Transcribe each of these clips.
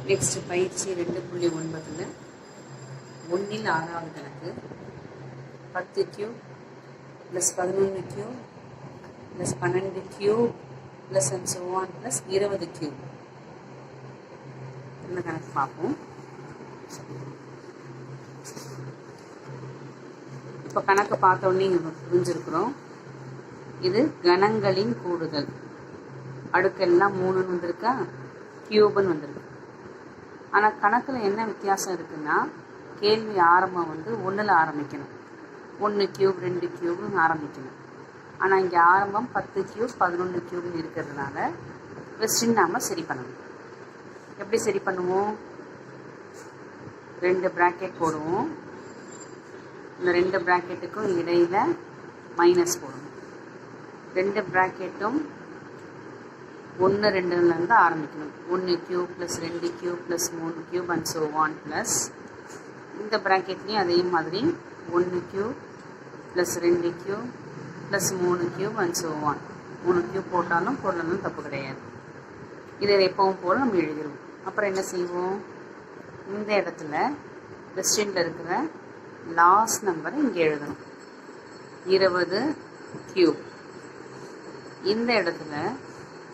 Next பயிற்சி 2.9 ஒன்றில் ஆறாவது கணக்கு 10 cube plus 11 cube plus 12 cube plus and so on plus 20 cube. இந்த கணக்கு பார்ப்போம். இப்போ கணக்கு பார்த்த உடனே இங்கே புரிஞ்சிருக்கிறோம். இது கணங்களின் கூடுதல். அடுக்கெல்லாம் 3ன்னு வந்திருக்கா, கியூப்னு வந்திருக்கு. ஆனால் கணக்கில் என்ன வித்தியாசம் இருக்குன்னா, கேள்வி ஆரம்பம் வந்து 1ல் ஆரம்பிக்கணும். 1 கியூப் 2 கியூப்னு ஆரம்பிக்கணும். ஆனால் இங்கே ஆரம்பம் 10 கியூப் 11 கியூப்னு இருக்கிறதுனால கொஸ்டின் நாம் சரி பண்ணணும். எப்படி சரி பண்ணுவோம்? 2 ப்ராக்கெட் போடுவோம். இந்த 2 ப்ராக்கெட்டுக்கும் இடையில் மைனஸ் போடணும். 2 ப்ராக்கெட்டும் 1 2லேருந்து ஆரம்பிக்கணும். 1 cube plus 2 cube plus 3 cube and so on plus இந்த ப்ராக்கெட்லேயும் அதே மாதிரி 1 cube plus 2 cube plus 3 cube and so on. 3 cube போட்டாலும் போடலாம், தப்பு கிடையாது. இதை எப்பவும் போல் நம்ம எழுதிடுவோம். அப்புறம் என்ன செய்வோம்? இந்த இடத்துல கொஸ்டினில் இருக்கிற லாஸ்ட் நம்பரை இங்கே எழுதணும். 20 கியூப். இந்த இடத்துல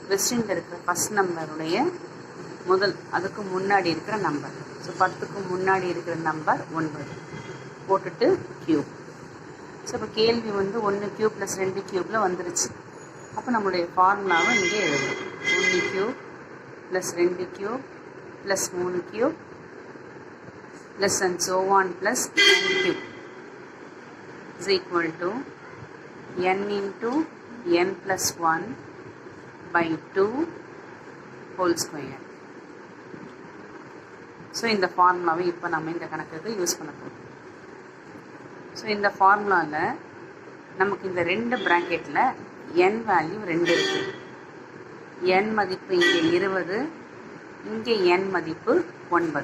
கொஸ்டினில் இருக்கிற ஃபஸ்ட் நம்பருடைய அதுக்கு முன்னாடி இருக்கிற நம்பர். ஸோ 10க்கு முன்னாடி இருக்கிற நம்பர் 9 போட்டுட்டு கியூப். ஸோ இப்போ கேள்வி வந்து 1 கியூப் ப்ளஸ் 2 கியூப்பில் வந்துருச்சு. அப்போ நம்மளுடைய ஃபார்முலாவை இங்கே எழுதணும். 1 cube plus 2 cube plus 3 cube plus and so on plus n cube is equal to n into n plus 1 by 2 whole square. So இந்த ஃபார்முலாவை இப்போ நம்ம இந்த கணக்குக்கு யூஸ் பண்ண போகிறோம். ஸோ இந்த ஃபார்முலாவில் நமக்கு இந்த 2 ப்ராக்கெட்டில் n வேல்யூ 2 இருக்குது. n மதிப்பு இங்கே 20, இங்கே n மதிப்பு 9.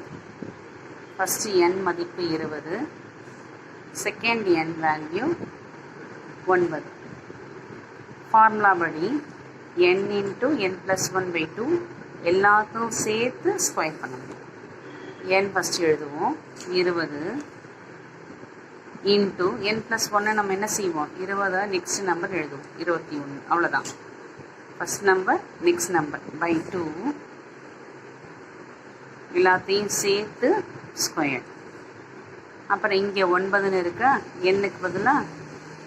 ஃபஸ்ட்டு n மதிப்பு 20, செகண்ட் n வேல்யூ 9. ஃபார்முலா படி n into n plus 1 by 2 எல்லாத்தையும் சேர்த்து ஸ்கொயர் பண்ணணும். n ஃபஸ்ட்டு எழுதுவோம். 20 இன்ட்டு n ப்ளஸ் 1 நம்ம என்ன செய்வோம்? 20 நெக்ஸ்ட் நம்பர் எழுதுவோம். 21. அவ்வளோதான். First number next number by 2 எல்லாத்தையும் சேர்த்து ஸ்கொயர். அப்புறம் இங்கே 9ன்னு இருக்கா, எண்ணுக்கு பதிலாக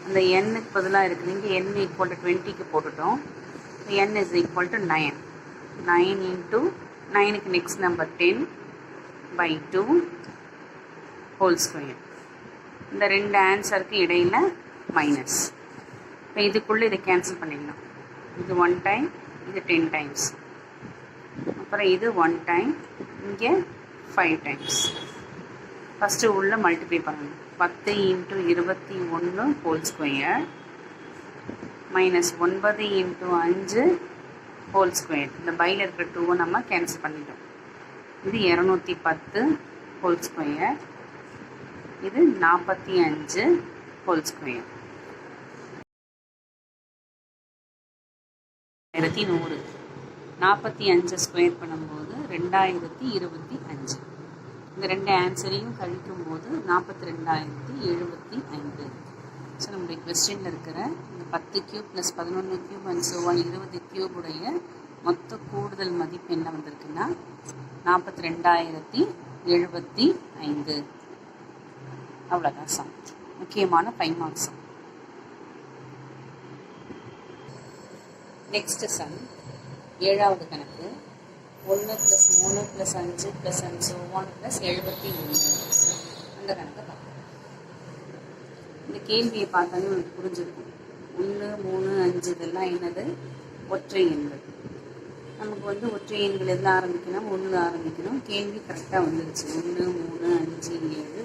அந்த எண்ணுக்கு பதிலாக இருக்குது. இங்கே n ஈக்குவல் டு 20க்கு போட்டுட்டோம். n is equal to 9. 9 into 9க்கு next number 10 by 2 whole square. இந்த 2 ஆன்சருக்கு இடையில் மைனஸ். இப்போ இதுக்குள்ளே இதை கேன்சல் பண்ணிடலாம். இது 1 டைம், இது 10 டைம்ஸ். அப்புறம் இது 1 டைம், இங்கே 5 டைம்ஸ். ஃபஸ்ட்டு உள்ள மல்டிப்ளை பண்ணணும். 10 into 21 whole square minus 9 into 5 whole square. இந்த பையில் இருக்கிற 2 நம்ம கேன்சல் பண்ணிட்டோம். இது 210 ஹோல் ஸ்கொயர், இது 45 ஹோல் ஸ்கொயர். 1100. 45 ஸ்கொயர் பண்ணும்போது 2025. இந்த 2 ஆன்சரையும் கழிக்கும் போது 42,075. ஸோ நம்முடைய கொஸ்டினில் இருக்கிற இந்த 10 cube plus 11 cube and so 20 கியூபுடைய மொத்த கூடுதல் மதிப்பு என்ன வந்திருக்குன்னா 42,075. அவ்வளோதான் சம். முக்கியமான 5 மார்க்ஸ் சம். நெக்ஸ்ட் சம் 7வது கணக்கு 1 plus 3 plus 5 plus and so on plus 73. அந்த கணக்கை பார்க்கலாம். இந்த கேள்வியை பார்த்தாலும் உங்களுக்கு புரிஞ்சிருக்கும். 1 3 5 இதெல்லாம் என்னது? ஒற்றை எண்கள். நமக்கு வந்து ஒற்றை எண்கள் எதில் ஆரம்பிக்கணும்? 1ல் ஆரம்பிக்கணும். கேள்வி கரெக்டாக வந்துருச்சு. 1 3 5 7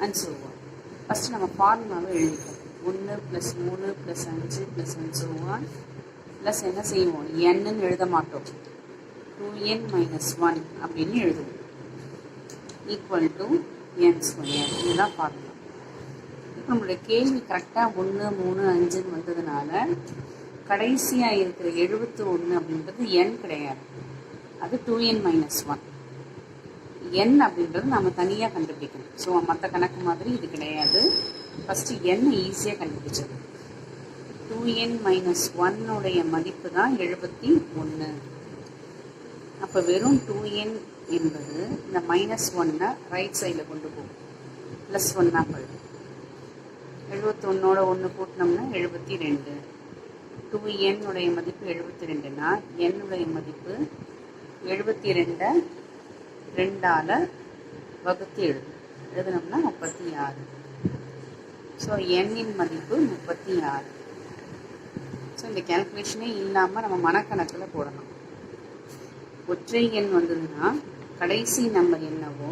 அண்ட் ஸோ ஆன். ஃபஸ்ட்டு நம்ம ஃபார்முலாவை எழுதிட்டோம். 1 plus 3 plus 5 plus and so on plus என்ன செய்வோம்? nன்னு எழுத மாட்டோம். 2n மைனஸ் 1 அப்படின்னு எழுதுவோம். Equal to n square. இதுதான் ஃபார்முலா. நம்மளுடைய கேள்வி கரெக்டாக 1 3 5ன்னு வந்ததுனால கடைசியாக இருக்கிற 71 அப்படின்றது n கிடையாது, அது 2n - 1. n அப்படின்றது நம்ம தனியாக கண்டுபிடிக்கணும். ஸோ மற்ற கணக்கு மாதிரி இது கிடையாது. ஃபஸ்ட்டு n ஈஸியாக கண்டுபிடிச்சது. 2n மைனஸ் 1 மதிப்பு தான் 71. அப்போ வெறும் 2n என்பது இந்த -1 ரைட் சைடில் கொண்டு போகும், +1 போயிடும். 71ஓட 1 கூட்டினோம்னா 72. 2n மதிப்பு 72னா n மதிப்பு 72 2ஆல் வகுத்து எழுதுனோம்னா 36. ஸோ n மதிப்பு 36. ஸோ இந்த கேல்குலேஷனே இல்லாமல் நம்ம மனக்கணக்கில் போடலாம். ஒற்றை எண் வந்ததுன்னா கடைசி நம்பர் என்னவோ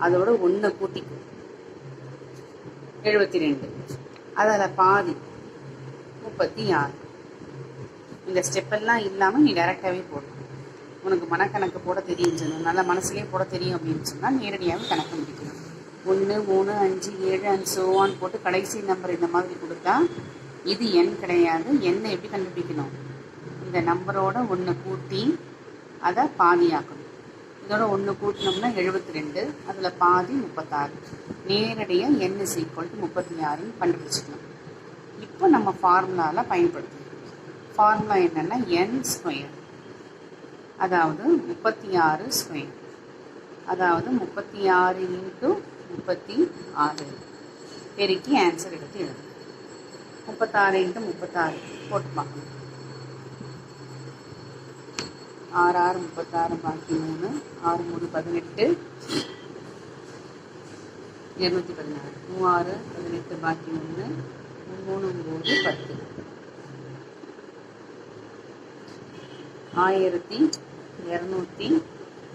அதோட 1 கூட்டிக்கும், 72. அதில் பாதி 36. இந்த ஸ்டெப்பெல்லாம் இல்லாமல் நீ டைரெக்டாகவே போடணும். உனக்கு மனக்கணக்கு போட தெரியும் சொன்னால், நல்லா மனசுலேயே போட தெரியும் அப்படின்னு சொன்னால் நேரடியாகவே கணக்கு முடிக்கணும். 1 3 5 7 அண்ட் ஸோ ஆன் போட்டு கடைசி நம்பர் இந்த மாதிரி கொடுத்தா இது எண் கிடையாது. எண்ணை எப்படி கண்டுபிடிக்கணும்? இந்த நம்பரோட 1 கூட்டி அதை பாதியாக்கணும். இதோட 1 கூட்டினோம்னா 72, அதில் பாதி 36. நேரடியாக n = 36 கண்டுபிடிச்சிக்கலாம். இப்போ நம்ம ஃபார்முலாவில் பயன்படுத்தணும். ஃபார்முலா என்னென்னா n², அதாவது 36², அதாவது 36 × 36 பெருக்கி ஆன்சர் எடுத்து எழுதணும். 36 × 36 போட்டு பார்க்கணும். 6 6 36 பாக்கி 3, 6 3 18, 216, 3 6 18 பாக்கி 1, 3 9 10,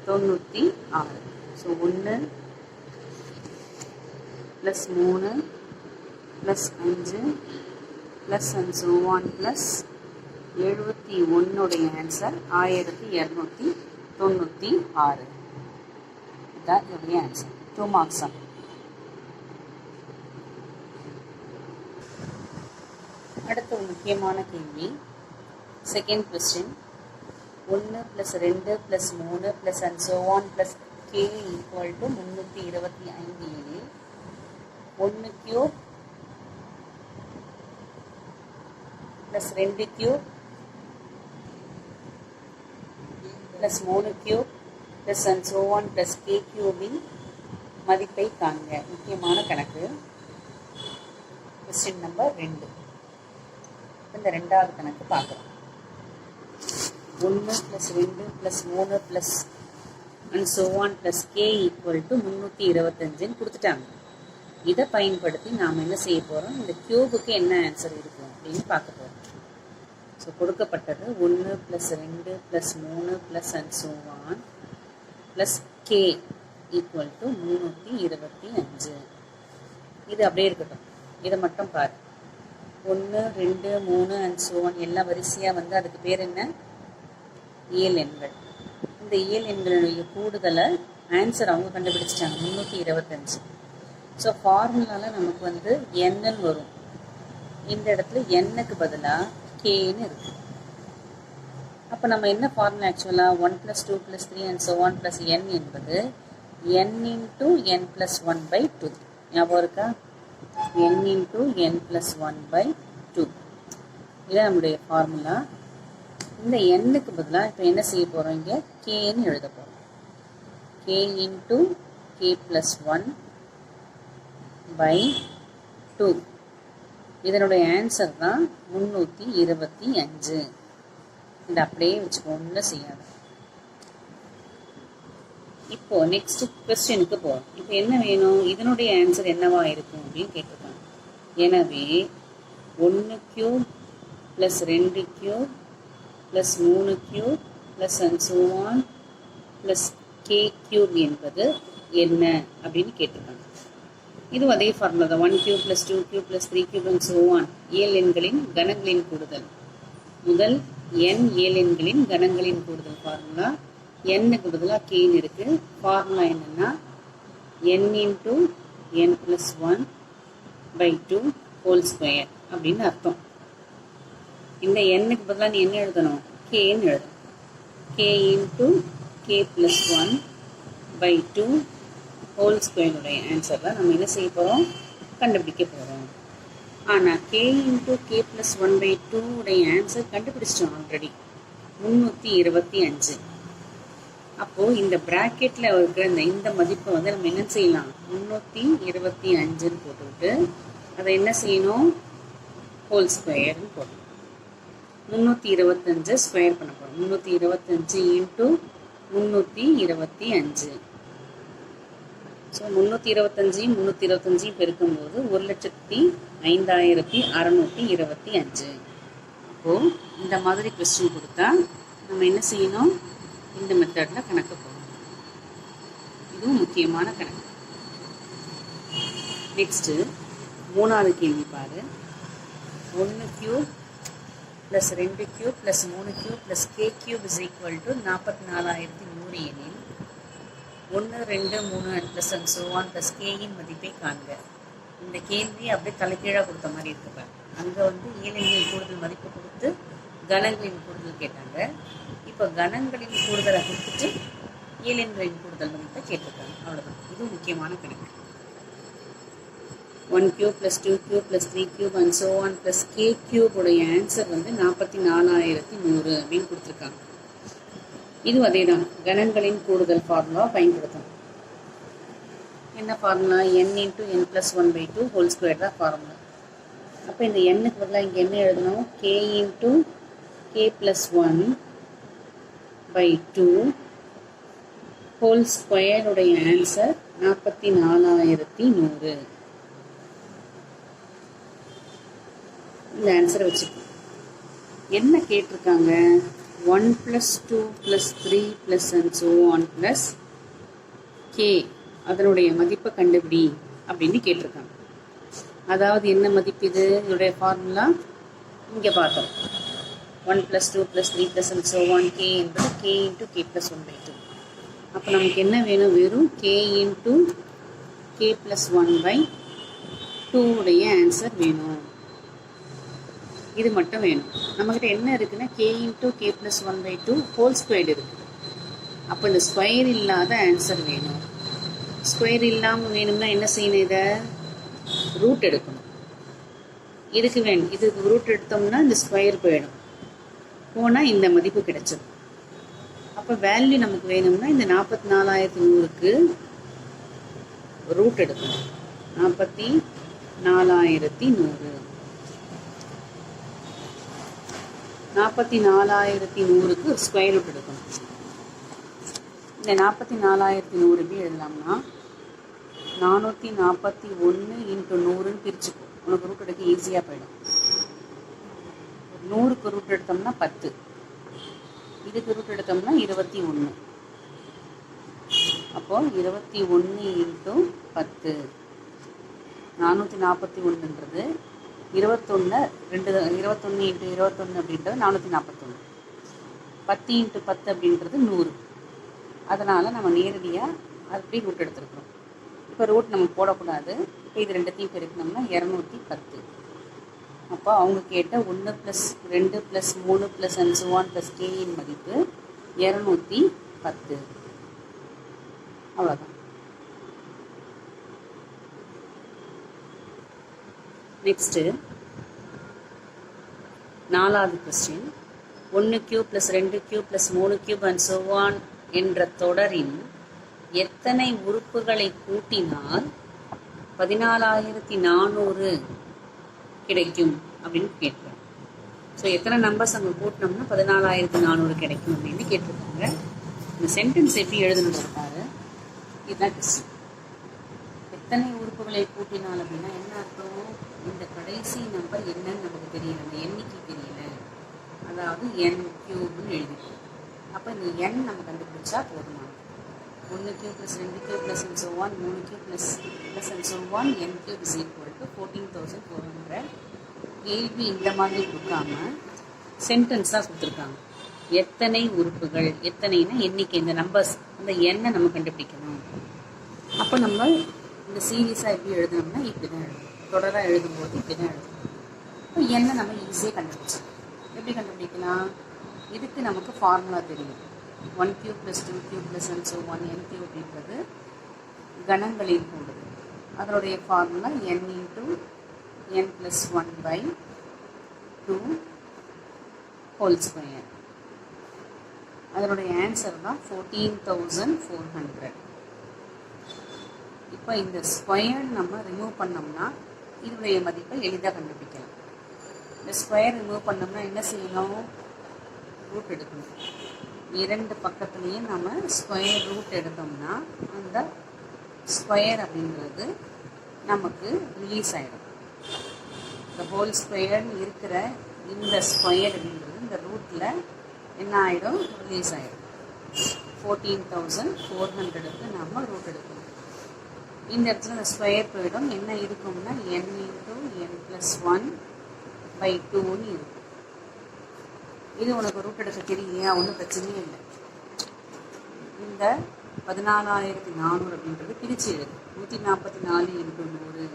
1296. So 1 + 3 + 5 + and so on + 71 answer 1296. இதுதான் இதோடைய ஆன்சர். 2 மார்க்ஸ். அடுத்த ஒரு முக்கியமான கேள்வி, second question. 1 + 2 + 3 + and so on + k = 325 எனில் 1³ + 2³ + 3³ + and so on + k³ மதிப்பை காண்க. முக்கியமான கணக்கு. Question number 2. இந்த ரெண்டாவது கணக்கு பார்க்குறோம். 1 + 2 + 3 + and so on + k = 325 கொடுத்துட்டாங்க. இதை பயன்படுத்தி நாம் என்ன செய்ய போகிறோம்? இந்த கியூபுக்கு என்ன ஆன்சர் இருக்கும் அப்படின்னு பார்க்க போகிறோம். ஸோ கொடுக்கப்பட்டது 1 + 2 + 3 + and so on + k = 325. இது அப்படியே இருக்கட்டும். இதை மட்டும் பாரு. 1 2 3 and so on எல்லாம் வரிசையாக வந்து அதுக்கு பேர் என்ன? இயல் எண்கள். இந்த இயல் எண்களுடைய கூடுதலை ஆன்சர் அவங்க கண்டுபிடிச்சிட்டாங்க, 325. ஸோ ஃபார்முலாவில் நமக்கு வந்து n வரும். இந்த இடத்துல n-க்கு பதிலாக k-ன்னு இருக்குது. அப்போ நம்ம என்ன ஃபார்முலா ஆக்சுவலாக 1 + 2 + 3 and so on + n என்பது n × n + 1/2. ஞாபகம் இருக்கா? n × n + 1/2. இதுதான் நம்முடைய ஃபார்முலா. இந்த n-க்கு பதிலாக இப்போ என்ன செய்ய போகிறோம்? இங்கே k-ன்னு எழுத போகிறோம். k × k + 1/2. இதனுடைய ஆன்சர் தான் 325. இதை அப்படியே வச்சுக்கோ, ஒன்றும் செய்யாது. இப்போ நெக்ஸ்ட் கொஸ்டினுக்கு போகிறோம். இப்போ என்ன வேணும்? இதனுடைய ஆன்சர் என்னவா இருக்கும் அப்படின்னு கேட்டிருக்காங்க. எனவே 1³ + 2³ + 3³ + and so on + k³ என்பது என்ன அப்படின்னு கேட்டிருக்காங்க. இது அதே ஃபார்முலா தான். 1³ + 2³ + 3³ and so on இயல் எண்களின் கணங்களின் கூடுதல். முதல் n இயல் எண்களின் கணங்களின் கூடுதல் ஃபார்முலா. n-க்கு பதிலாக k-ன்னு இருக்குது. ஃபார்முலா என்னென்னா n × n + 1/2 2 அப்படின்னு அர்த்தம். இந்த n-க்கு பதிலாக நீ என்ன எழுதணும்? k-ன்னு எழுதணும். k × k + பை 2 ஹோல் ஸ்கொயருடைய ஆன்சர் தான் நம்ம என்ன செய்ய போகிறோம், கண்டுபிடிக்க போகிறோம். ஆனால் k இன்ட்டு k ப்ளஸ் 1/2 உடைய ஆன்சர் கண்டுபிடிச்சிட்டோம் ஆல்ரெடி, 325. அப்போது இந்த ப்ராக்கெட்டில் இருக்கிற இந்த மதிப்பை வந்து நம்ம என்ன செய்யலாம், 325ன்னு போட்டுவிட்டு அதை என்ன செய்யணும், ஹோல் ஸ்கொயர்னு போடணும். 325 ஸ்கொயர் பண்ண போகிறோம். 325 இன்ட்டு 325. ஸோ 325 325 பெருக்கும்போது 1,05,625. அப்போது இந்த மாதிரி கொஸ்டின் கொடுத்தா நம்ம என்ன செய்யணும், இந்த மெத்தடில் கணக்கு போடணும். இதுவும் முக்கியமான கணக்கு. நெக்ஸ்ட்டு 3வது கேள்வி பாரு. 1 cube plus 2 cube plus 3 cube plus k cube is equal to 44,100 எனில் 1 2 3 plus and so on plus கேயின் மதிப்பை காண்க. இந்த கேள்வி அப்படியே தலைக்கீழாக கொடுத்த மாதிரி இருக்குப்பா. அங்கே வந்து இயலெண்களின் கூடுதல் மதிப்பு கொடுத்து கணங்களின் கூடுதல் கேட்டாங்க. இப்போ கணங்களின் கூடுதலை கொடுத்துட்டு இயலெண்களின் கூடுதல் மதிப்பை கேட்டிருக்காங்க. அவ்வளோதான். இது முக்கியமான கணக்கு. 1 cube plus 2 cube plus 3 cube and so on plus k cube உடைய ஆன்சர் வந்து 44,100 அப்படின்னு கொடுத்துருக்காங்க. இது அதே தான், கணங்களின் கூடுதல் ஃபார்முலா பயன்படுத்தணும். என்ன formula, n into n plus 1/2 whole square தான் ஃபார்முலா. அப்போ இந்த எண்ணுக்கு பதிலாக இங்கே என்ன எழுதணும், k into k plus 1/2 whole ஸ்கொயருடைய ஆன்சர் 44,100. இந்த ஆன்சரை வச்சுக்கணும். என்ன கேட்டிருக்காங்க, 1 + 2 + 3 + and so on + k அதனுடைய மதிப்பை கண்டுபிடி அப்படின்னு கேட்டிருக்காங்க. அதாவது என்ன மதிப்பு இது, இதோடைய ஃபார்முலா இங்கே பார்த்தோம். 1 + 2 + 3 + and so on k என்பது k இன்ட்டு k + 1/2. அப்போ நமக்கு என்ன வேணும், வெறும் k இன்ட்டு k + 1/2 உடைய ஆன்சர் வேணும். இது மட்டும் வேணும். நம்மக்கிட்ட என்ன இருக்குன்னா k into k + 1/2 whole square இருக்குது. அப்போ இந்த ஸ்கொயர் இல்லாத ஆன்சர் வேணும். ஸ்கொயர் இல்லாமல் வேணும்னா என்ன செய்யணும், இதை ரூட் எடுக்கணும். இதுக்கு வேணும், இதுக்கு ரூட் எடுத்தோம்னா இந்த ஸ்கொயர் போயிடும், போனால் இந்த மதிப்பு கிடைச்சிடும். அப்போ வேல்யூ நமக்கு வேணும்னா இந்த 44,100க்கு ரூட் எடுக்கணும். 44,100 44,100க்கு ஸ்கொயர் ரூட் எடுக்கணும். இந்த 44,100 எப்படி எழுதலாம்னா 441 × 100ன்னு பிரிச்சுக்கும். உனக்கு ரூட் எடுக்க ஈஸியாக போயிடும். 100க்கு ரூட் எடுத்தோம்னா 10, இதுக்கு ரூட் எடுத்தோம்னா 21. அப்போது 21 × 10 441ன்றது 21 × 21 அப்படின்றது 441. 10 × 10 அப்படின்றது 100. அதனால் நம்ம நேரடியாக அப்படி ரூட் எடுத்துருக்குறோம். இப்போ ரூட் நம்ம போடக்கூடாது. இப்போ இது ரெண்டுத்தையும் பெருக்கணும்னா 210. அப்போ அவங்க கேட்ட 1 + 2 + 3 + and so on + k இன் மதிப்பு 210. அவ்வளோதான். நெக்ஸ்ட்டு 4வது question. 1 cube + 2 cube + 3 cube and so on என்ற தொடரின் எத்தனை உறுப்புகளை கூட்டினால் 14,400 கிடைக்கும் அப்படின்னு கேட்குறோம். ஸோ எத்தனை நம்பர்ஸ் அங்கே கூட்டினோம்னா 14,400 கிடைக்கும் அப்படின்னு கேட்டிருக்காங்க. இந்த சென்டென்ஸ் எப்படி எழுதணும் பாரு. இதுதான் கொஸ்டின். எத்தனை உறுப்புகளை கூட்டினால் அப்படின்னா என்ன அர்த்தம், இந்த கடைசி நம்பர் என்னன்னு நமக்கு தெரியல, அந்த எண்ணிக்கை தெரியல, அதாவது n³ எழுதிக்கும். அப்போ இந்த n நம்ம கண்டுபிடிச்சா போதுமானது. 1 cube + 2 cube + and so on 3 cube + and so on n³ is equal to 14,400. கேள்வி இந்த மாதிரி கொடுக்காம சென்டென்ஸாக கொடுத்துருக்காங்க. எத்தனை உறுப்புகள், எத்தனைனா எண்ணிக்கை, இந்த நம்பர்ஸ், அந்த எண்ணை நம்ம கண்டுபிடிக்கணும். அப்போ நம்ம இந்த சீரீஸாக எப்படி எழுதணும்னா இப்படி தான் எழுதணும். தொடராக எழுதும்போது இப்படி தான் எழுதணும். இப்போ எண்ணை நம்ம ஈஸியாக கண்டுபிடிச்சோம். எப்படி கண்டுபிடிக்கலாம், இதுக்கு நமக்கு ஃபார்முலா தெரியும். 1 cube plus 2 cube plus and so on n cube என்பது கணங்களில் கூடுது. அதனுடைய formula n into n plus 1 by 2 whole square. அதனுடைய ஆன்சர் தான் 14,400. இப்போ இந்த ஸ்கொயர் நம்ம ரிமூவ் பண்ணோம்னா இதனுடைய மதிப்பை எளிதாக கண்டுபிடிக்கலாம். இந்த ஸ்கொயர் ரிமூவ் பண்ணோம்னா என்ன செய்யணும்? ரூட் எடுக்கணும். இரண்டு பக்கத்துலேயும் நம்ம ஸ்கொயர் ரூட் எடுத்தோம்னா அந்த ஸ்கொயர் அப்படின்றது நமக்கு ரிலீஸ் ஆகிடும். இந்த ஹோல் ஸ்கொயர்னு இருக்கிற இந்த ஸ்கொயர் அப்படின்றது இந்த ரூட்டில் என்ன ஆகிடும்? ரிலீஸ் ஆகிடும். 14,400க்கு நம்ம ரூட் எடுக்கணும். இந்த இடத்துல இந்த ஸ்கொயர் போயிடும். என்ன இருக்கும்னா n into n plus 1 by 2ன்னு இருக்கும். இது உனக்கு ரூட் எடுக்க தெரியலையா? ஒன்றும் பிரச்சனையே இல்லை. இந்த 14,400 அப்படின்றது பிரித்து எழுது. 144 into 100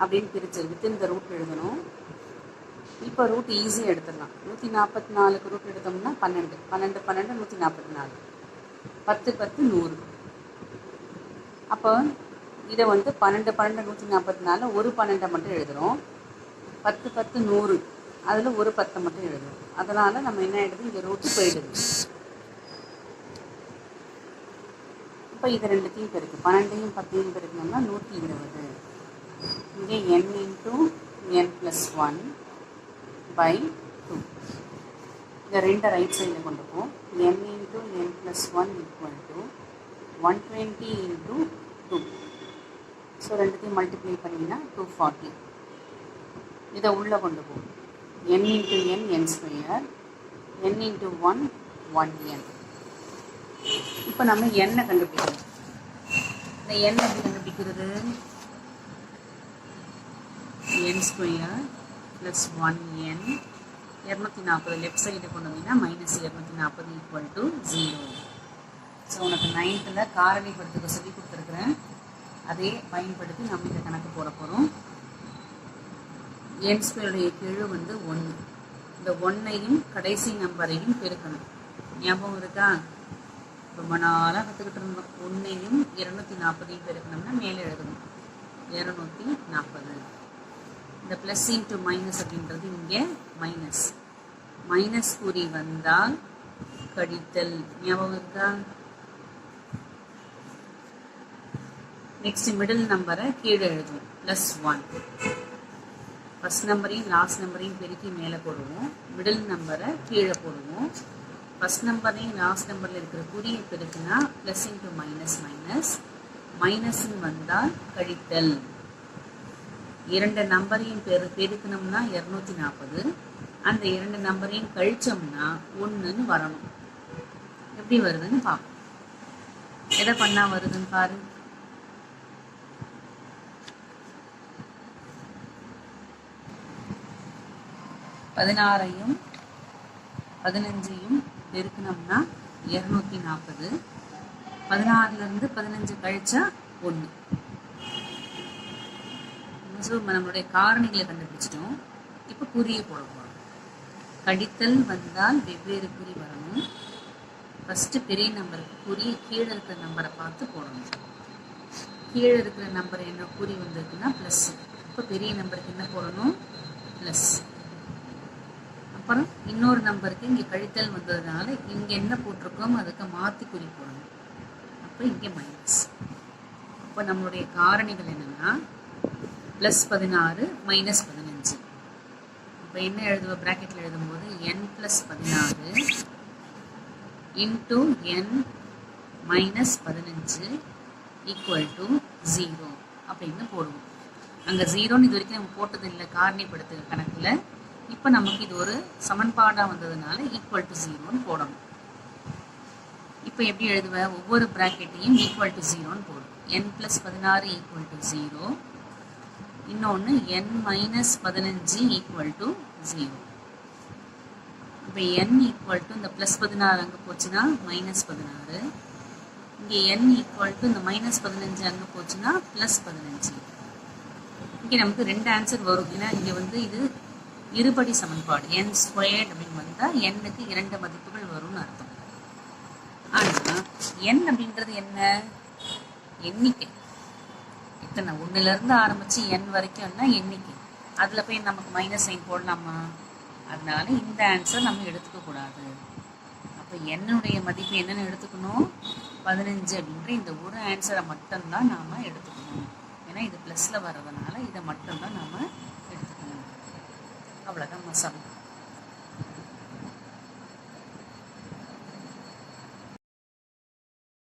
அப்படின்னு பிரித்து வித்து இந்த ரூட் எழுதணும். இப்போ ரூட் ஈஸியாக எடுத்துடலாம். 144க்கு ரூட் எடுத்தோம்னா 12 12 12 144 10 10 100. அப்போ இதை வந்து 12 12 144 ஒரு 12 மட்டும் எழுதுகிறோம். 10 10 100 அதில் ஒரு 10 மட்டும் எழுதுறோம். அதனால் நம்ம என்ன ஆகிடுது? இங்கே ரூட்டு போயிடுது. இப்போ இது ரெண்டுத்தையும் பெருக்கு 12ஐயும் 10ஐயும் பெருக்கணும்னா 120. இங்கே n into n plus 1 by 2. இந்த ரெண்டை ரைட் சைடில் கொண்டு போவோம். n into n plus 1 equal to 120 into 2. So ரெண்டுத்தையும் மல்டிப்ளை பண்ணிங்கன்னா 240. இதை உள்ளே கொண்டு போகும். n into n n square, n into 1 1n. இப்போ நம்ம n கண்டுபிடிக்கணும். இந்த n எப்படி கண்டுபிடிக்கிறது? n square plus 1n 240 left side கொண்டு வந்தீங்கன்னா -240 ஈக்குவல் டு 0. ஸோ உனக்கு 9th காரணிப்படுத்துக்க சொல்லி கொடுத்துருக்குறேன். அதே பயன்படுத்தி நம்ம இந்த கணக்கு போட போகிறோம். n ஸ்கொயருடைய கீழ் வந்து 1. இந்த 1ஐயும் கடைசி நம்பரையும் பெருக்கணும். ஞாபகம் இருக்கா? ரொம்ப நாளாக கற்றுக்கிட்டு இருந்தோம். 1ஐயும் 240ஐயும் பெருக்கணும்னா மேலே எழுதணும் 240. இந்த ப்ளஸ் இன்ட்டு மைனஸ் அப்படின்றது இங்கே மைனஸ். மைனஸ் குறி வந்தால் கழித்தல். ஞாபகம் இருக்கா? நெக்ஸ்ட் மிடில் நம்பரை கீழே எழுதுவோம். ப்ளஸ் 1. ஃபர்ஸ்ட் நம்பரையும் லாஸ்ட் நம்பரையும் பெருக்கி மேலே போடுவோம். மிடில் நம்பரை கீழே போடுவோம். ஃபர்ஸ்ட் நம்பரையும் லாஸ்ட் நம்பரில் இருக்கிற குறியை பெருக்குனா ப்ளஸ் இன்ட்டு மைனஸ் மைனஸ். மைனஸ்ன்னு வந்தால் கழித்தல். இரண்டு நம்பரையும் பெருக்கணும்னா 240. அந்த இரண்டு நம்பரையும் கழிச்சோம்னா 1ன்னு வரணும். எப்படி வருதுன்னு பார்ப்போம். எதை பண்ணா வருதுன்னு பாரு. பதினாறையும் 15ஐயும் பெருக்கணும்னா 240. 16லேருந்து 15 கழிச்சா 1. ஸோ நம்மளுடைய காரணிகளை கண்டுபிடிச்சிட்டோம். இப்போ குறியை போட போகிறோம். கழித்தல் வந்தால் வெவ்வேறு குறி வரணும். ஃபஸ்ட்டு பெரிய நம்பருக்கு குறி கீழே இருக்கிற நம்பரை பார்த்து போடணும். கீழே இருக்கிற நம்பர் என்ன குறி வந்திருக்குன்னா ப்ளஸ். இப்போ பெரிய நம்பருக்கு என்ன போடணும்? ப்ளஸ். அப்புறம் இன்னொரு நம்பருக்கு இங்கே கழித்தல் வந்ததுனால இங்கே என்ன போட்டிருக்கோம் அதுக்கு மாற்றி குறி போடணும். அப்போ இங்கே மைனஸ். அப்போ நம்மளுடைய காரணிகள் என்னென்னா +16 -15. இப்போ என்ன எழுதுவோம்? ப்ராக்கெட்டில் எழுதும்போது n + 16 into n -15 equal to 0 அப்படின்னு போடுவோம். அங்கே 0ன்னு இது வரைக்கும் நம்ம போட்டது இல்லை காரணிப்படுத்துகிற கணக்கில். இப்போ நமக்கு இது ஒரு சமன்பாடாக வந்ததுனால ஈக்குவல் டு 0ன்னு போடணும். இப்போ எப்படி எழுதுவேன்? ஒவ்வொரு ப்ராக்கெட்டையும் ஈக்குவல் டு 0ன்னு போடும். n + 16 equal to 0. இன்னொன்று n - 15 ஈக்குவல் டு 0. இப்போ n ஈக்குவல் டு இந்த +16 அங்கே போச்சுன்னா -16. இங்கே n ஈக்குவல் டு இந்த -15 அங்கே போச்சுன்னா +15. இங்கே நமக்கு 2 ஆன்சர் வரும். ஏன்னா இங்கே வந்து இது இருபடி சமன்பாடு n² அப்படின்னு வந்தால் nக்கு 2 மதிப்புகள் வரும்னு அர்த்தம். எண் அப்படின்றது என்ன? எண்ணிக்கை. இத்தனை 1லேருந்து ஆரம்பித்து எண் வரைக்கும்னா எண்ணிக்கை. அதில் போய் நமக்கு மைனஸ் சைன் போடலாமா? அதனால இந்த ஆன்சர் நம்ம எடுத்துக்கக்கூடாது. அப்போ என்னுடைய மதிப்பு என்னென்னு எடுத்துக்கணும்? 15 அப்படின்ற இந்த ஒரு ஆன்சரை மட்டும்தான் நாம் எடுத்துக்கணும். ஏன்னா இது ப்ளஸில் வர்றதுனால இதை மட்டும்தான் நாம் எடுத்துக்கணும். அவ்வளோதான் மசாலா.